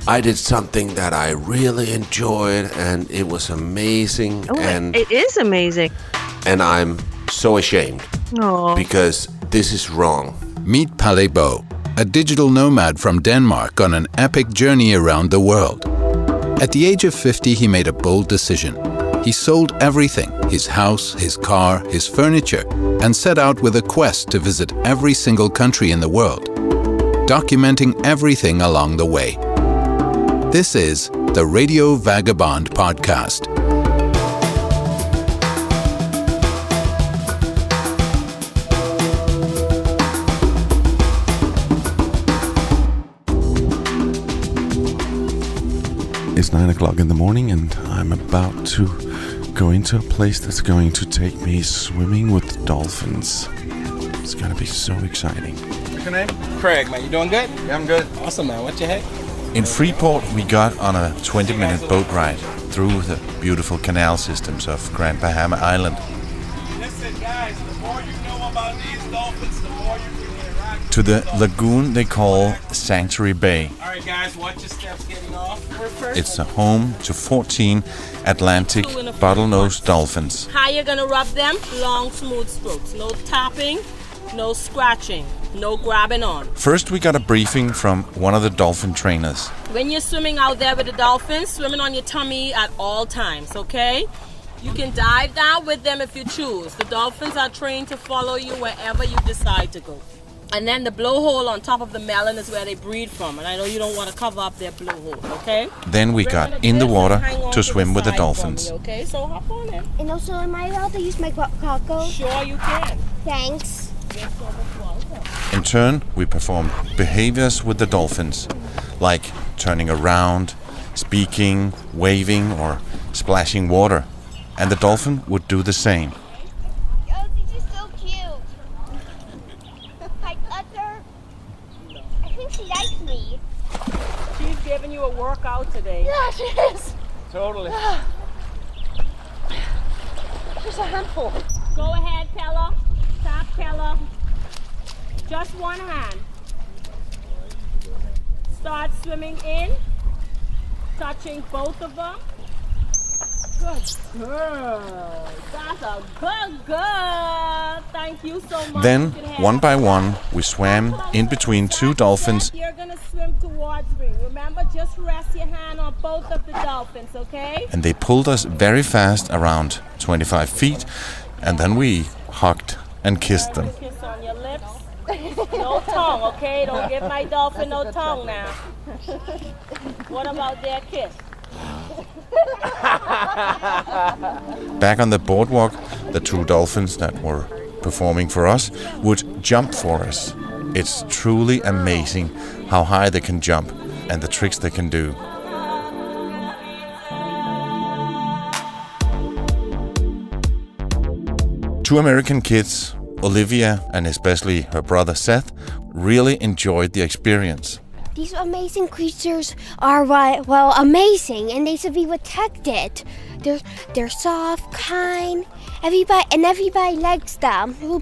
I did something that I really enjoyed, and it was amazing. It is amazing. And I'm so ashamed. Oh. Because this is wrong. Meet Palle Bo, a digital nomad from Denmark on an epic journey around the world. At the age of 50, he made a bold decision. He sold everything, his house, his car, his furniture, and set out with a quest to visit every single country in the world, documenting everything along the way. This is the Radio Vagabond podcast. It's 9 o'clock in the morning, and I'm about to go into a place that's going to take me swimming with dolphins. It's gonna be so exciting. What's your name? Craig, man. You doing good? Yeah, I'm good. Awesome, man. What's your head? In Freeport, we got on a 20-minute boat ride through the beautiful canal systems of Grand Bahama Island. Listen, guys, the more you know about these dolphins, the more you can interact. To the lagoon they call Sanctuary Bay. All right, guys, watch your steps getting off. It's a home to 14 Atlantic bottlenose dolphins. How you're gonna rub them? Long, smooth strokes. No tapping, no scratching, no grabbing on. First, we got a briefing from one of the dolphin trainers. When you're swimming out there with the dolphins, swimming on your tummy at all times, okay? You can dive down with them if you choose. The dolphins are trained to follow you wherever you decide to go. And then the blowhole on top of the melon is where they breed from. And I know you don't want to cover up their blowhole, okay? Then we got in the water to swim with the dolphins. Okay, so hop on in. And also, am I allowed to use my coco? Sure you can. Thanks. You're so much welcome. In turn, we performed behaviors with the dolphins, like turning around, speaking, waving, or splashing water. And the dolphin would do the same. Oh, this is so cute. I touch her. I think she likes me. She's giving you a workout today. Yeah, she is. Totally. She's a handful. Go ahead, Pella. Tap, Pella. Just one hand. Start swimming in, touching both of them. Good girl. That's a good girl. Thank you so much. Then, one by one, we swam in between two dolphins. You're going to swim towards me. Remember, just rest your hand on both of the dolphins, okay? And they pulled us very fast around 25 feet, and then we hugged and kissed them. Kiss on your lips. No tongue, okay? Don't give my dolphin no tongue now. What about their kiss? Back on the boardwalk, the two dolphins that were performing for us would jump for us. It's truly amazing how high they can jump and the tricks they can do. Two American kids, Olivia and especially her brother Seth, really enjoyed the experience. These amazing creatures are, amazing, and they should be protected. They're soft, kind, everybody likes them. And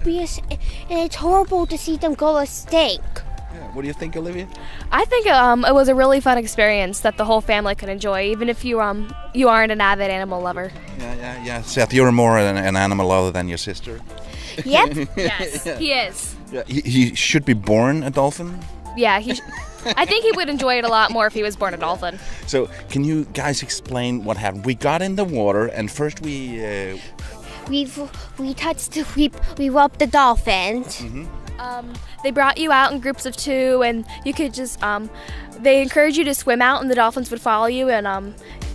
it's horrible to see them go extinct. What do you think, Olivia? I think it was a really fun experience that the whole family could enjoy, even if you aren't an avid animal lover. Yeah. Seth, you're more an animal lover than your sister. Yep. Yes, he is. Yeah, he should be born a dolphin. Yeah, I think he would enjoy it a lot more if he was born a dolphin. So, can you guys explain what happened? We got in the water, and first we rubbed the dolphins. Mm-hmm. They brought you out in groups of two, and you could just they encouraged you to swim out, and the dolphins would follow you, and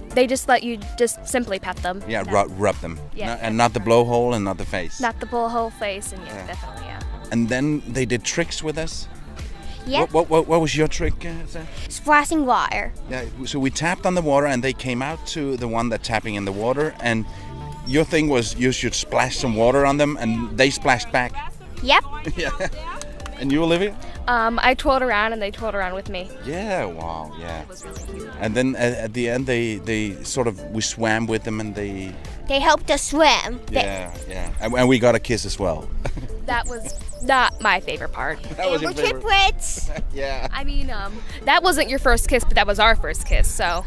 they just let you just simply pet them. Yeah, rub them. Yeah, and not the blowhole and not the face. Not the blowhole face, and yeah, definitely, yeah. And then they did tricks with us. Yep. What was your trick, Seth? Splashing water. Yeah, so we tapped on the water, and they came out to the one that's tapping in the water, and your thing was you should splash some water on them, and they splashed back. Yep. Yeah. And you, Olivia? I twirled around, and they twirled around with me. Yeah, wow, yeah. It was really cute. And then at the end, we swam with them, and they helped us swim. Yeah. And we got a kiss as well. That was not my favorite part. That was We're your favorite. Kipwits. Yeah. I mean, that wasn't your first kiss, but that was our first kiss, so.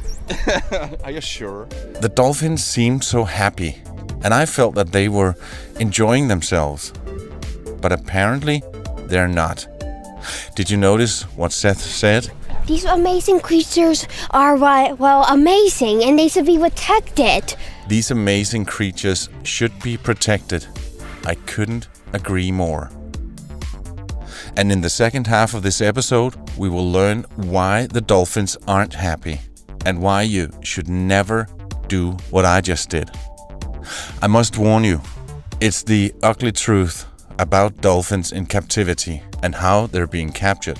Are you sure? The dolphins seemed so happy, and I felt that they were enjoying themselves. But apparently, they're not. Did you notice what Seth said? These amazing creatures are, amazing, and they should be protected. These amazing creatures should be protected. I couldn't agree more. And in the second half of this episode, we will learn why the dolphins aren't happy and why you should never do what I just did. I must warn you, it's the ugly truth about dolphins in captivity and how they're being captured.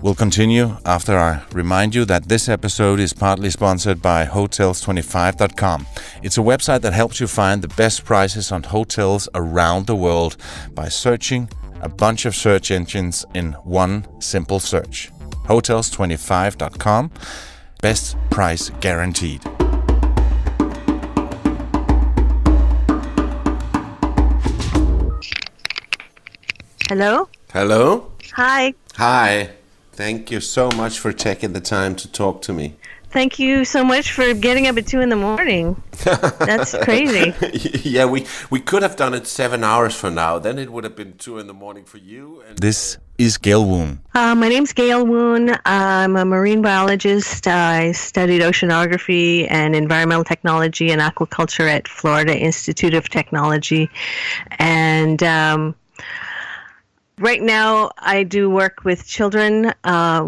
We'll continue after I remind you that this episode is partly sponsored by Hotels25.com. It's a website that helps you find the best prices on hotels around the world by searching a bunch of search engines in one simple search. Hotels25.com, best price guaranteed. Hello? Hello? Hi. Hi. Thank you so much for taking the time to talk to me. Thank you so much for getting up at 2 a.m. That's crazy. Yeah, we could have done it 7 hours from now. Then it would have been 2 a.m. for you. And This is Gale Wound. My name's Gale Wound. I'm a marine biologist. I studied oceanography and environmental technology and aquaculture at Florida Institute of Technology. And right now, I do work with children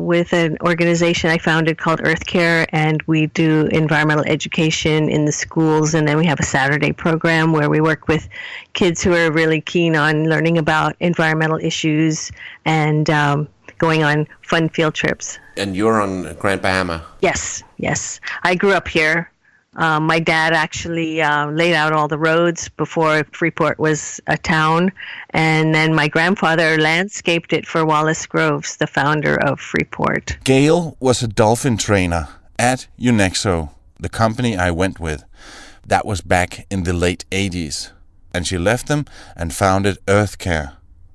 with an organization I founded called Earth Care, and we do environmental education in the schools, and then we have a Saturday program where we work with kids who are really keen on learning about environmental issues and going on fun field trips. and you're on Grand Bahama. Yes. I grew up here. My dad actually laid out all the roads before Freeport was a town, and then my grandfather landscaped it for Wallace Groves, the founder of Freeport. Gale was a dolphin trainer at Unexo, the company I went with. That was back in the late 80s. And she left them and founded Earth Care,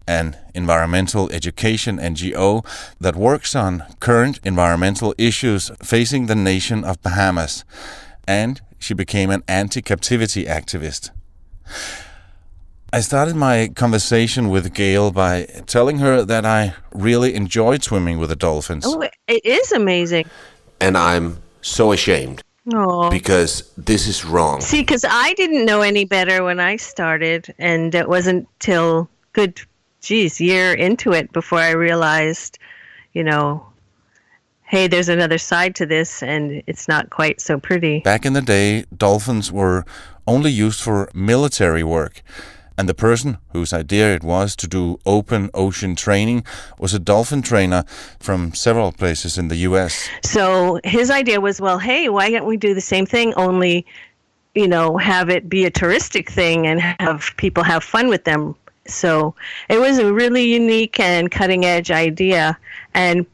an environmental education NGO that works on current environmental issues facing the nation of Bahamas. And she became an anti-captivity activist. I started my conversation with Gale by telling her that I really enjoyed swimming with the dolphins. Oh, it is amazing. And I'm so ashamed Oh. because this is wrong. See, because I didn't know any better when I started, and it wasn't till year into it before I realized, hey, there's another side to this, and it's not quite so pretty. Back in the day, dolphins were only used for military work, and the person whose idea it was to do open ocean training was a dolphin trainer from several places in the U.S. So his idea was, well, hey, why can't we do the same thing, only, have it be a touristic thing and have people have fun with them. So it was a really unique and cutting-edge idea, and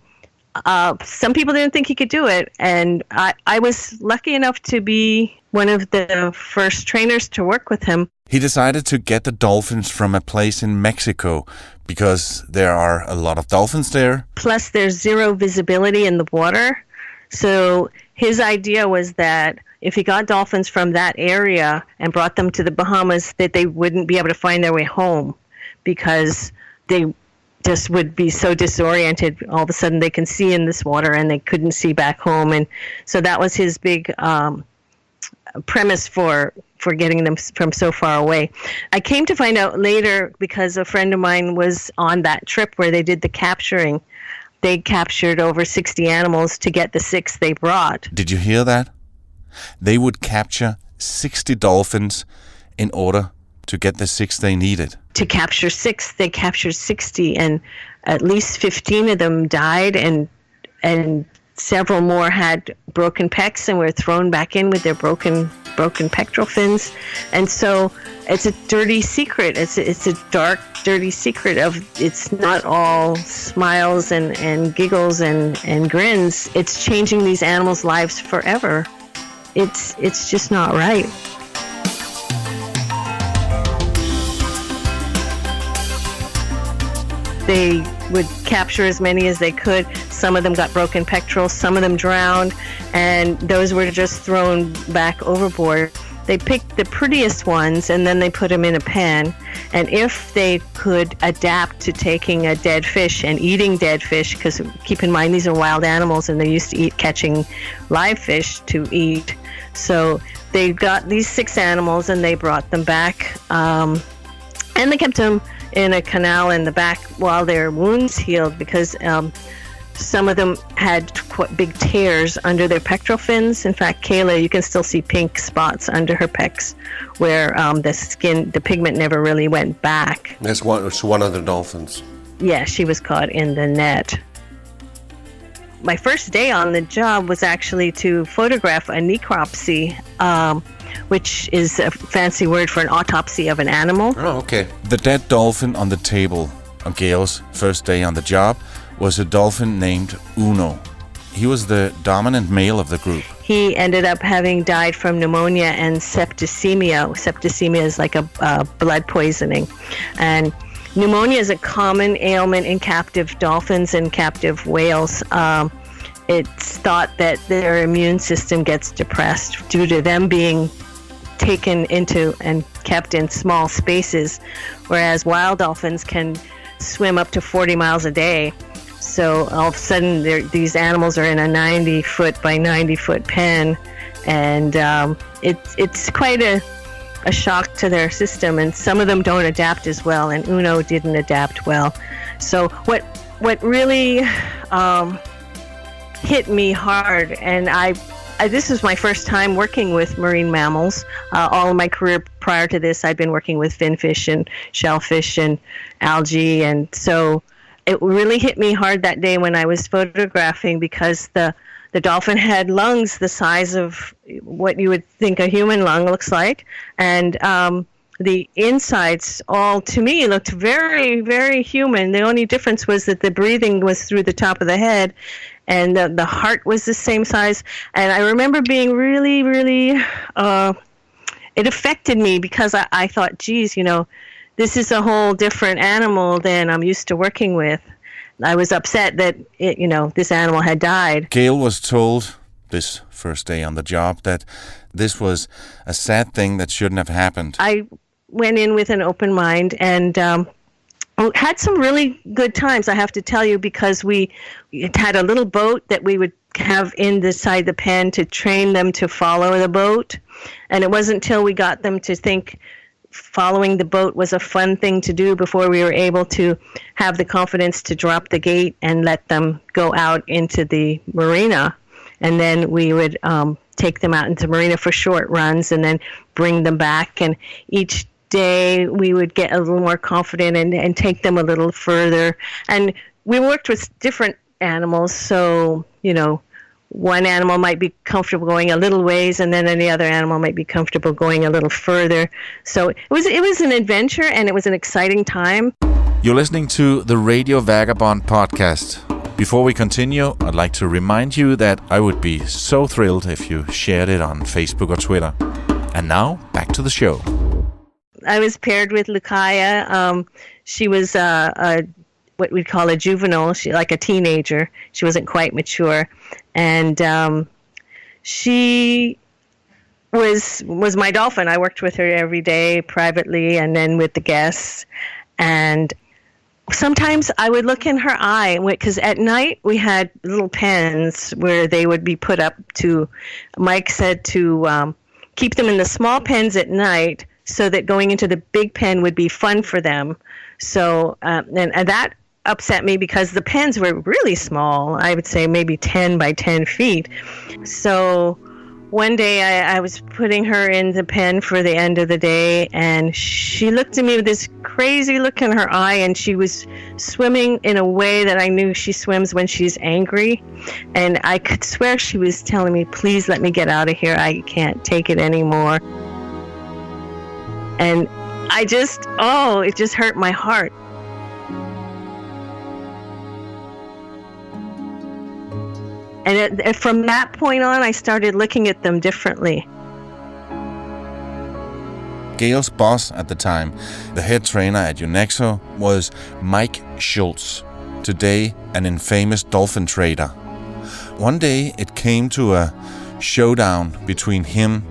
some people didn't think he could do it, and I was lucky enough to be one of the first trainers to work with him. He decided to get the dolphins from a place in Mexico because there are a lot of dolphins there. Plus, there's zero visibility in the water. So his idea was that if he got dolphins from that area and brought them to the Bahamas, that they wouldn't be able to find their way home because they just would be so disoriented. All of a sudden they can see in this water and they couldn't see back home. And so that was his big premise for getting them from so far away. I came to find out later because a friend of mine was on that trip where they did the capturing. They captured over 60 animals to get the 6 they brought. Did you hear that? They would capture 60 dolphins in order to get the 6 they needed. To capture 6, they captured 60, and at least 15 of them died, and several more had broken pecs and were thrown back in with their broken pectoral fins. And so it's a dirty secret. It's a dark, dirty secret of it's not all smiles and giggles and grins. It's changing these animals' lives forever. It's just not right. they would capture as many as they could. Some of them got broken pectorals, some of them drowned, and those were just thrown back overboard. They picked the prettiest ones and then they put them in a pen. And if they could adapt to taking a dead fish and eating dead fish, because keep in mind these are wild animals and they're used to catching live fish to eat. So they got these 6 animals and they brought them back. And they kept them in a canal in the back while their wounds healed, because some of them had quite big tears under their pectoral fins. In fact, Kayla, you can still see pink spots under her pecs where the pigment never really went back. That's one of the dolphins. Yeah, she was caught in the net. My first day on the job was actually to photograph a necropsy, which is a fancy word for an autopsy of an animal. Oh, okay. The dead dolphin on the table on Gale's first day on the job was a dolphin named Uno. He was the dominant male of the group. He ended up having died from pneumonia and septicemia. Septicemia is like a blood poisoning. And pneumonia is a common ailment in captive dolphins and captive whales. It's thought that their immune system gets depressed due to them being taken into and kept in small spaces, whereas wild dolphins can swim up to 40 miles a day. So all of a sudden, these animals are in a 90-foot by 90-foot pen, and it's quite a shock to their system. And some of them don't adapt as well, and Uno didn't adapt well. So what really hit me hard, and this was my first time working with marine mammals. All of my career prior to this, I'd been working with finfish and shellfish and algae, and so it really hit me hard that day when I was photographing, because the dolphin had lungs the size of what you would think a human lung looks like, and the insides all, to me, looked very, very human. The only difference was that the breathing was through the top of the head, and the heart was the same size. And I remember being really, really, it affected me, because I thought, geez, this is a whole different animal than I'm used to working with. I was upset that this animal had died. Gale was told this first day on the job that this was a sad thing that shouldn't have happened. I went in with an open mind and had some really good times, I have to tell you, because we had a little boat that we would have inside the pen to train them to follow the boat. And it wasn't until we got them to think following the boat was a fun thing to do before we were able to have the confidence to drop the gate and let them go out into the marina. And then we would take them out into the marina for short runs and then bring them back. And each day we would get a little more confident and take them a little further. And we worked with different animals, so, one animal might be comfortable going a little ways, and then any other animal might be comfortable going a little further. So it was an adventure, and it was an exciting time. You're listening to the Radio Vagabond podcast. Before we continue, I'd like to remind you that I would be so thrilled if you shared it on Facebook or Twitter. And now, back to the show. I was paired with Lucaya. She was what we'd call a juvenile, like a teenager. She wasn't quite mature. And she was my dolphin. I worked with her every day privately and then with the guests. And sometimes I would look in her eye, because at night we had little pens where they would be put up to, Mike said, to keep them in the small pens at night so that going into the big pen would be fun for them. So, and that upset me because the pens were really small. I would say maybe 10 by 10 feet. So one day I was putting her in the pen for the end of the day, and she looked at me with this crazy look in her eye, and she was swimming in a way that I knew she swims when she's angry. And I could swear she was telling me, please let me get out of here. I can't take it anymore. And it just hurt my heart. And from that point on, I started looking at them differently. Gale's boss at the time, the head trainer at UNEXO, was Mike Schultz, today an infamous dolphin trader. One day it came to a showdown between him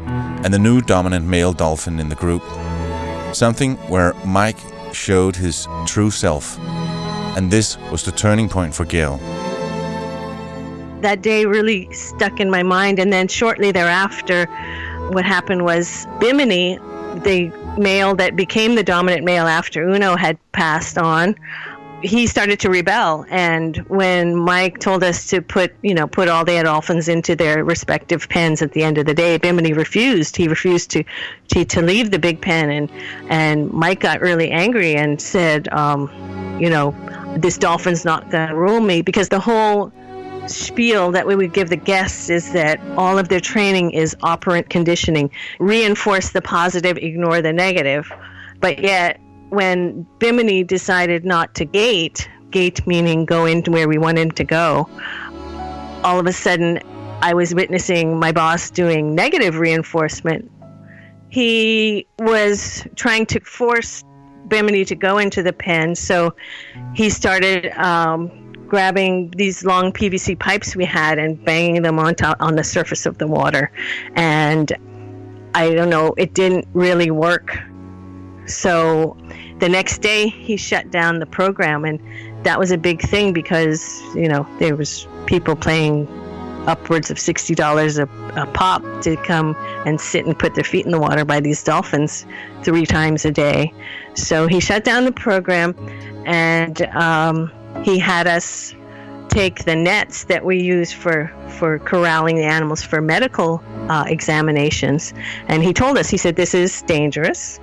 and the new dominant male dolphin in the group. Something where Mike showed his true self. And this was the turning point for Gale. That day really stuck in my mind, and then shortly thereafter, what happened was Bimini, the male that became the dominant male after Uno had passed on, he started to rebel. And when Mike told us to put all the dolphins into their respective pens at the end of the day, Bimini refused. He refused to leave the big pen, and Mike got really angry and said, this dolphin's not going to rule me, because the whole spiel that we would give the guests is that all of their training is operant conditioning, reinforce the positive, ignore the negative. But yet, when Bimini decided not to gate meaning go into where we wanted to go, all of a sudden I was witnessing my boss doing negative reinforcement. He was trying to force Bimini to go into the pen, so he started grabbing these long PVC pipes we had and banging them on the surface of the water. And I don't know, it didn't really work. So the next day he shut down the program, and that was a big thing because, there was people paying upwards of $60 a pop to come and sit and put their feet in the water by these dolphins 3 times a day. So he shut down the program, and he had us take the nets that we use for corralling the animals for medical examinations. And he told us, he said, this is dangerous.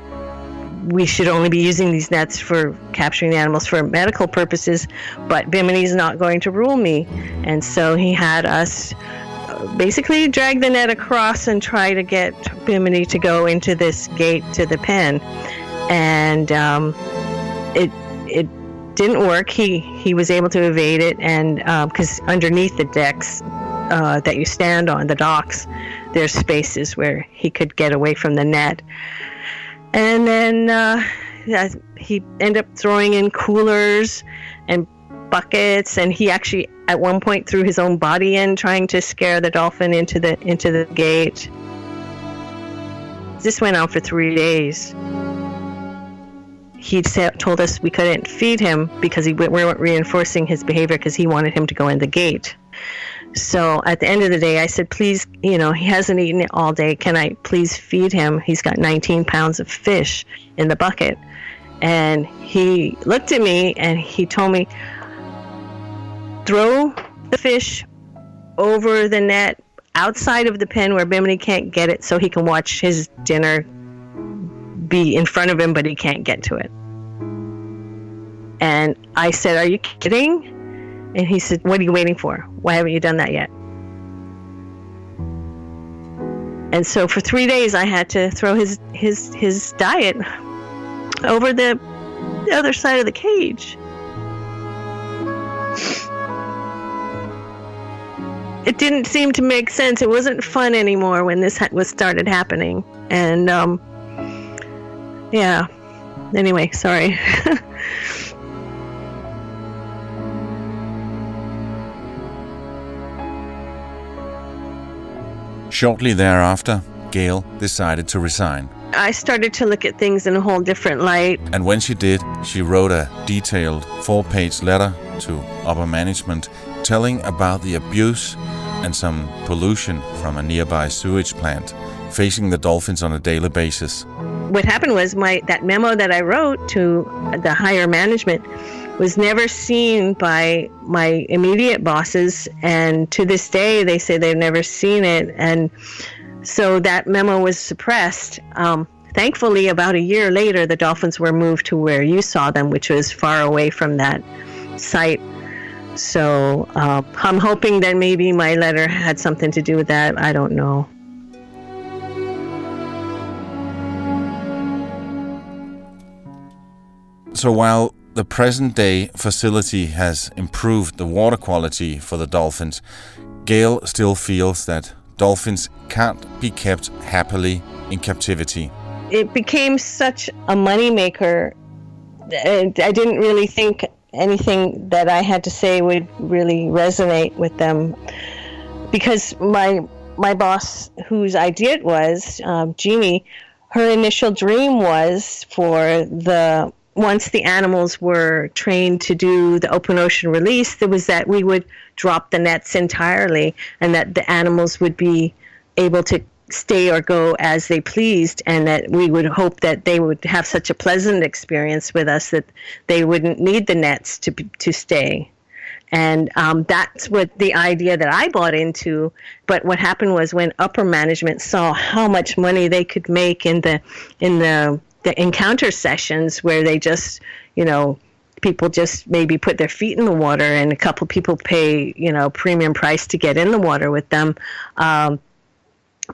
We should only be using these nets for capturing the animals for medical purposes, but Bimini's not going to rule me. And so he had us basically drag the net across and try to get Bimini to go into this gate to the pen. And it didn't work. He was able to evade it, and because underneath the decks that you stand on, the docks, there's spaces where he could get away from the net. And then he ended up throwing in coolers and buckets, and he actually at one point threw his own body in, trying to scare the dolphin into the gate. This went on for 3 days. He told us we couldn't feed him because we weren't reinforcing his behavior, because he wanted him to go in the gate. So at the end of the day, I said, please, he hasn't eaten it all day. Can I please feed him? He's got 19 pounds of fish in the bucket. And he looked at me and he told me, throw the fish over the net outside of the pen where Bimini can't get it, so he can watch his dinner be in front of him, but he can't get to it. And I said, are you kidding? And he said, what are you waiting for? Why haven't you done that yet? And so for 3 days, I had to throw his diet over the other side of the cage. It didn't seem to make sense. It wasn't fun anymore when this started happening. And yeah. Anyway, sorry. Shortly thereafter, Gale decided to resign. I started to look at things in a whole different light. And when she did, she wrote a detailed 4-page letter to upper management telling about the abuse and some pollution from a nearby sewage plant facing the dolphins on a daily basis. What happened was that memo that I wrote to the higher management was never seen by my immediate bosses, and to this day they say they've never seen it, and so that memo was suppressed. Thankfully, about a year later, the dolphins were moved to where you saw them, which was far away from that site. So I'm hoping that maybe my letter had something to do with that. I don't know. So while the present-day facility has improved the water quality for the dolphins, Gale still feels that dolphins can't be kept happily in captivity. it became such a moneymaker. I didn't really think anything that I had to say would really resonate with them, because my boss, whose idea it was, Jeannie, her initial dream was once the animals were trained to do the open ocean release, there was that we would drop the nets entirely and that the animals would be able to stay or go as they pleased, and that we would hope that they would have such a pleasant experience with us that they wouldn't need the nets to stay. And that's what the idea that I bought into. But what happened was, when upper management saw how much money they could make in the encounter sessions, where they just, people just maybe put their feet in the water and a couple people pay, premium price to get in the water with them.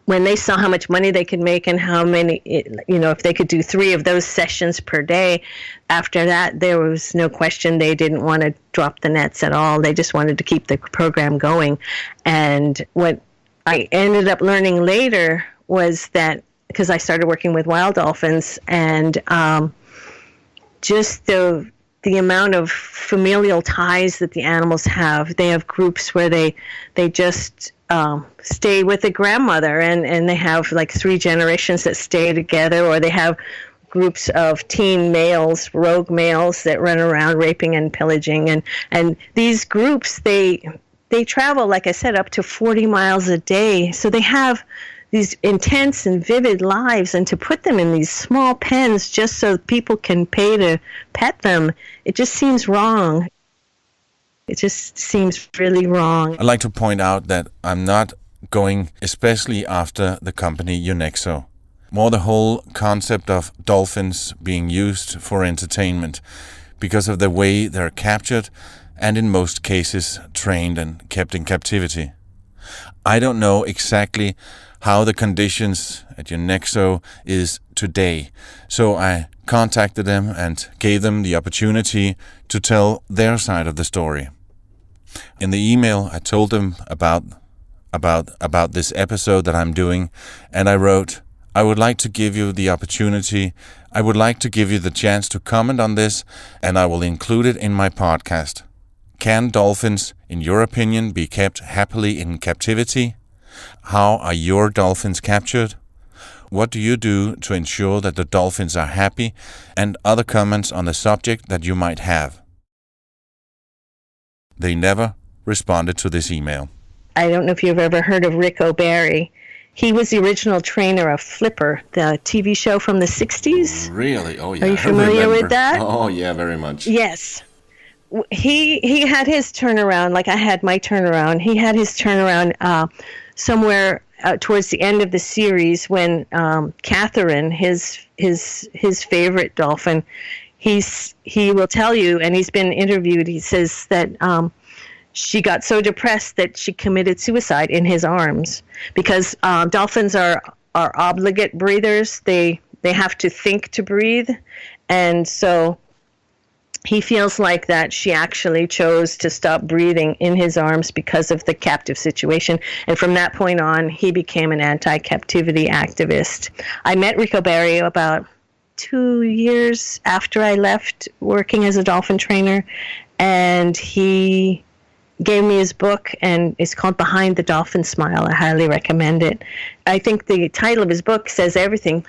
When they saw how much money they could make and how many, if they could do 3 of those sessions per day, after that, there was no question they didn't want to drop the nets at all. They just wanted to keep the program going. And what I ended up learning later was that, because I started working with wild dolphins, and just the amount of familial ties that the animals have. They have groups where they just stay with the grandmother, and they have like 3 generations that stay together, or they have groups of teen males, rogue males, that run around raping and pillaging. And these groups, they travel, like I said, up to 40 miles a day. So they have these intense and vivid lives, and to put them in these small pens just so people can pay to pet them, it just seems wrong. It just seems really wrong. I'd like to point out that I'm not going especially after the company Unexo. More the whole concept of dolphins being used for entertainment because of the way they're captured and in most cases trained and kept in captivity. I don't know exactly how the conditions at Unexo is today, so I contacted them and gave them the opportunity to tell their side of the story. In the email, I told them about this episode that I'm doing, and I wrote, I would like to give you the opportunity, I would like to give you the chance to comment on this, and I will include it in my podcast. Can dolphins, in your opinion, be kept happily in captivity? How are your dolphins captured? What do you do to ensure that the dolphins are happy? And other comments on the subject that you might have. They never responded to this email. I don't know if you've ever heard of Ric OBarry. He was the original trainer of Flipper, the TV show from the 60s. Really? Oh, yeah. Are you familiar with that? Oh, yeah, very much. Yes. He had his turnaround, like I had my turnaround. He had his turnaround somewhere towards the end of the series when Catherine, his favorite dolphin, he will tell you, and he's been interviewed, he says that she got so depressed that she committed suicide in his arms, because dolphins are obligate breathers. They have to think to breathe, and so he feels like that she actually chose to stop breathing in his arms because of the captive situation. And from that point on, he became an anti-captivity activist. I met Ric OBarry about 2 years after I left working as a dolphin trainer, and he gave me his book, and it's called Behind the Dolphin Smile. I highly recommend it. I think the title of his book says everything.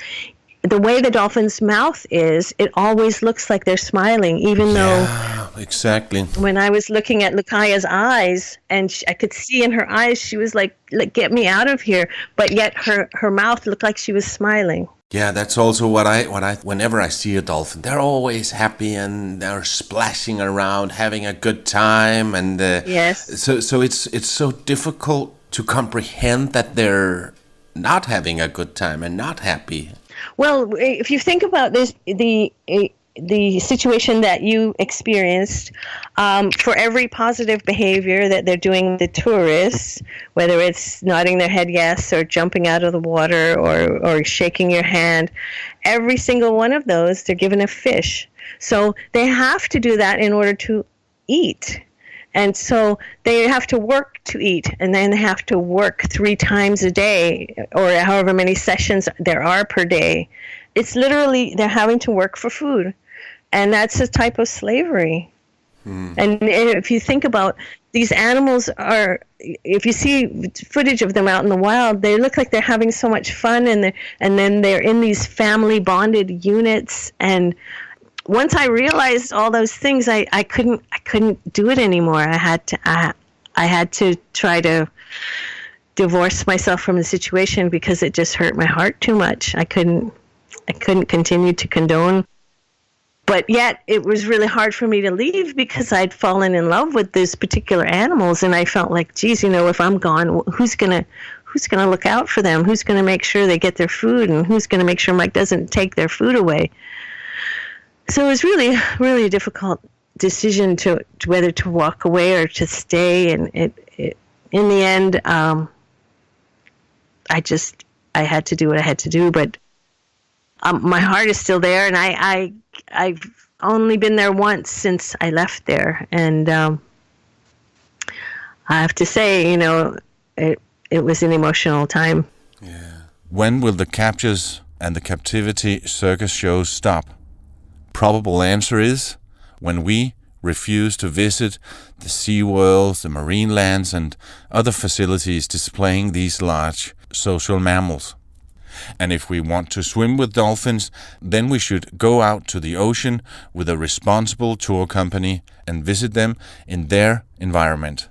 The way the dolphin's mouth is, it always looks like they're smiling, even though... Exactly. When I was looking at Lucaya's eyes, and I could see in her eyes, she was like, get me out of here. But yet her mouth looked like she was smiling. Yeah, that's also what I whenever I see a dolphin, they're always happy and they're splashing around, having a good time, and yes. So it's so difficult to comprehend that they're not having a good time and not happy. Well, if you think about this, the situation that you experienced, for every positive behavior that they're doing with the tourists, whether it's nodding their head yes, or jumping out of the water, or shaking your hand, every single one of those, they're given a fish. So they have to do that in order to eat. And so they have to work to eat, and then they have to work 3 times a day, or however many sessions there are per day. it's literally they're having to work for food, and that's a type of slavery. And if you think about these animals if you see footage of them out in the wild, they look like they're having so much fun, and then they're in these family bonded units. And once I realized all those things, I couldn't do it anymore. I had to try to divorce myself from the situation because it just hurt my heart too much. I couldn't continue to condone. But yet it was really hard for me to leave because I'd fallen in love with these particular animals, and I felt like, geez, if I'm gone, who's gonna look out for them? Who's gonna make sure they get their food, and who's gonna make sure Mike doesn't take their food away? So it was really, really a difficult decision to whether to walk away or to stay. And it in the end, I had to do what I had to do. But my heart is still there, and I've only been there once since I left there, and I have to say, it was an emotional time. Yeah. When will the captures and the captivity circus shows stop? Probable answer is when we refuse to visit the SeaWorlds, the marine lands, and other facilities displaying these large social mammals. And if we want to swim with dolphins, then we should go out to the ocean with a responsible tour company and visit them in their environment.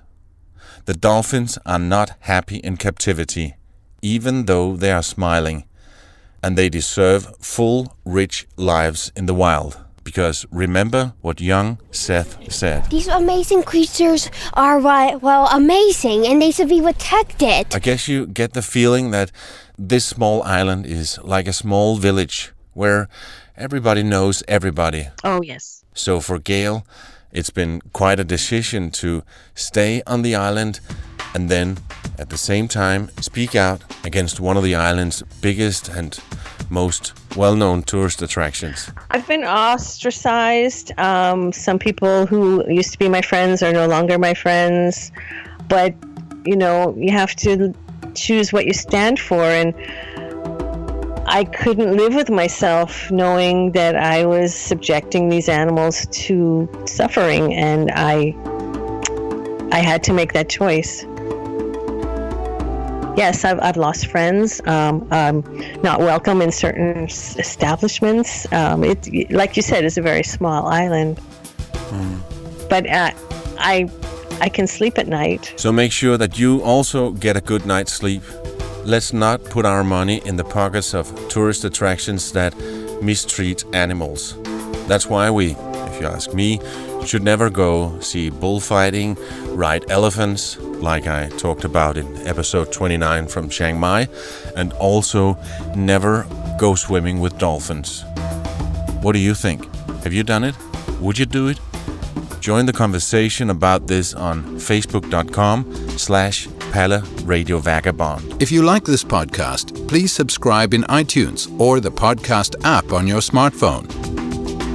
The dolphins are not happy in captivity, even though they are smiling, and they deserve full, rich lives in the wild. Because remember what young Seth said. These amazing creatures are, amazing, and they should be protected. I guess you get the feeling that this small island is like a small village where everybody knows everybody. Oh, yes. So for Gale, it's been quite a decision to stay on the island and then at the same time speak out against one of the island's biggest and most well-known tourist attractions. I've been ostracized. Some people who used to be my friends are no longer my friends. But, you have to choose what you stand for. And I couldn't live with myself knowing that I was subjecting these animals to suffering. And I had to make that choice. Yes, I've lost friends. I'm not welcome in certain establishments. It, like you said, is a very small island. But I can sleep at night. So make sure that you also get a good night's sleep. Let's not put our money in the pockets of tourist attractions that mistreat animals. That's why we, if you ask me, should never go see bullfighting, ride elephants, like I talked about in episode 29 from Chiang Mai, and also never go swimming with dolphins. What do you think? Have you done it? Would you do it? Join the conversation about this on facebook.com/Palle Radio Vagabond. If you like this podcast, please subscribe in iTunes or the podcast app on your smartphone.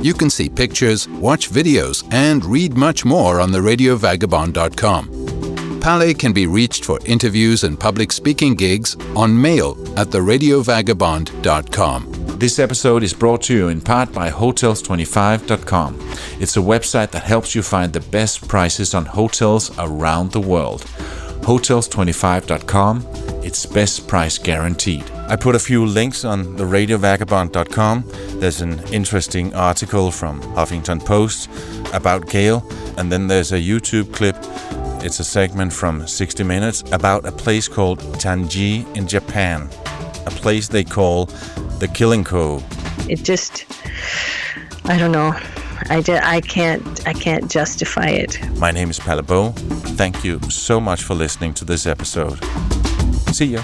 You can see pictures, watch videos, and read much more on the radiovagabond.com. Palle can be reached for interviews and public speaking gigs on mail at theradiovagabond.com. This episode is brought to you in part by Hotels25.com. It's a website that helps you find the best prices on hotels around the world. Hotels25.com, it's best price guaranteed. I put a few links on theradiovagabond.com. There's an interesting article from Huffington Post about Gale, and then there's a YouTube clip. It's a segment from 60 Minutes about a place called Tanji in Japan, a place they call the Killing Cove. It just, I don't know. I can't justify it. My name is Palle Bo. Thank you so much for listening to this episode. See ya.